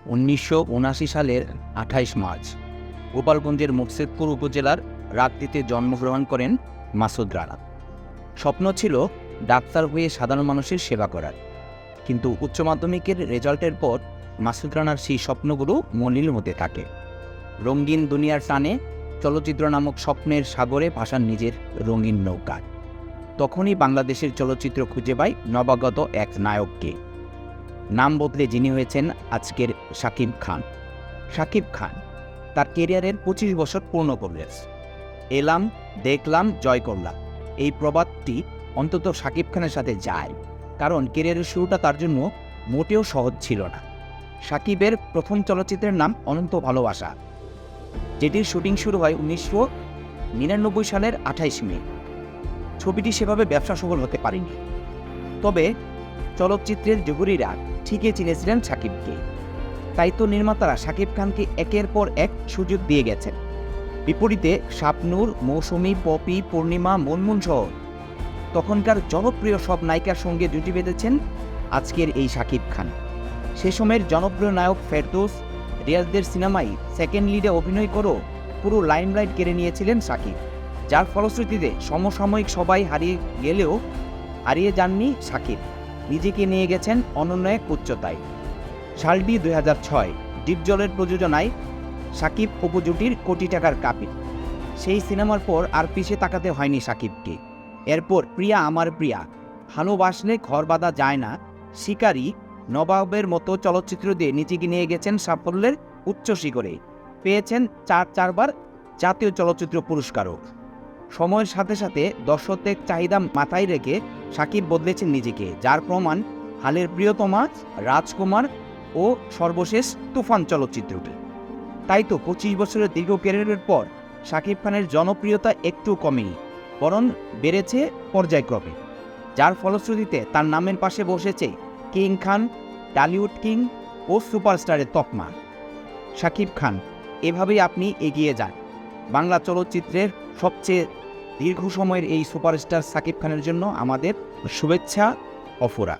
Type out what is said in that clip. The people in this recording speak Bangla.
1979 সালের 28 মার্চ গোপালগঞ্জের মুকসেদপুর উপজেলার রাতটিতে জন্মগ্রহণ করেন মাসুদ রানা। স্বপ্ন ছিল ডাক্তার হয়ে সাধারণ মানুষের সেবা করার, কিন্তু উচ্চ মাধ্যমিকের রেজাল্টের পর মাসুদ রানার সেই স্বপ্নগুলো মলিন হতে থাকে। রঙিন দুনিয়ার টানে চলচ্চিত্র নামক স্বপ্নের সাগরে ভাসান নিজের রঙিন নৌকায়। তখনই বাংলাদেশের চলচ্চিত্র খুঁজে পায় নবাগত এক নায়ককে। নাম বদলে যিনি হয়েছেন আজকের শাকিব খান। শাকিব খান তার কেরিয়ারের 25 বছর পূর্ণ করলেন। এলাম, দেখলাম, জয় করলাম, এই প্রবাদটি অন্তত শাকিব খানের সাথে যায়, কারণ কেরিয়ারের শুরুটা তার জন্য মোটেও সহজ ছিল না। শাকিবের প্রথম চলচ্চিত্রের নাম অনন্ত ভালোবাসা, যেটির শুটিং শুরু হয় 1999 সালের 28 মে। ছবিটি সেভাবে ব্যবসা সফল হতে পারেনি, তবে চলচ্চিত্রের জহুরিরা ঠিকই চিনেছিলেন শাকিবকে। তাই তো নির্মাতারা শাকিব খানকে একের পর এক সুযোগ দিয়ে গেছেন। বিপরীতে শাবনূর, মৌসুমী, পপি, পূর্ণিমা, মুনমুন সহ তখনকার জনপ্রিয় সব নায়িকার সঙ্গে জুটি বেঁধেছেন আজকের এই শাকিব খান। সে সময়ের জনপ্রিয় নায়ক ফেরদৌস, রিয়াজদের সিনেমায় সেকেন্ড লিডে অভিনয় করেও পুরো লাইমলাইট কেড়ে নিয়েছিলেন শাকিব, যার ফলশ্রুতিতে সমসাময়িক সবাই হারিয়ে গেলেও হারিয়ে যাননি শাকিব। নিজেকে নিয়ে গেছেন অনন্য এক উচ্চতায়। সালটি 2006, ডিপজলের প্রযোজনায় শাকিব অপু জুটির কোটি টাকার কাপিল। সেই সিনেমার পর আর পিছে তাকাতে হয়নি শাকিবকে। এরপর প্রিয়া আমার প্রিয়া, ভালোবাসলে ঘর বাঁধা যায় না, শিকারী, নবাবের মতো চলচ্চিত্র দিয়ে নিজেকে নিয়ে গেছেন সাফল্যের উচ্চ শিখরে। পেয়েছেন চারবার জাতীয় চলচ্চিত্র পুরস্কারও। সময়ের সাথে সাথে দর্শকদের চাহিদা মাথায় রেখে শাকিব বদলেছেন নিজেকে, যার প্রমাণ হালের প্রিয়তমা, রাজকুমার ও সর্বশেষ তুফান চলচ্চিত্রটি। তাই তো 25 বছরের দীর্ঘ ক্যারিয়ারের পর শাকিব খানের জনপ্রিয়তা একটু কমেনি, বরং বেড়েছে পর্যায়ক্রমে, যার ফলশ্রুতিতে তার নামের পাশে বসেছে কিং খান, টলিউড কিং ও সুপারস্টারের তকমা। শাকিব খান, এভাবেই আপনি এগিয়ে যান। বাংলা চলচ্চিত্রের সবচেয়ে দীর্ঘ সময়ের এই সুপারস্টার শাকিব খানের জন্য আমাদের শুভেচ্ছা অফুরা।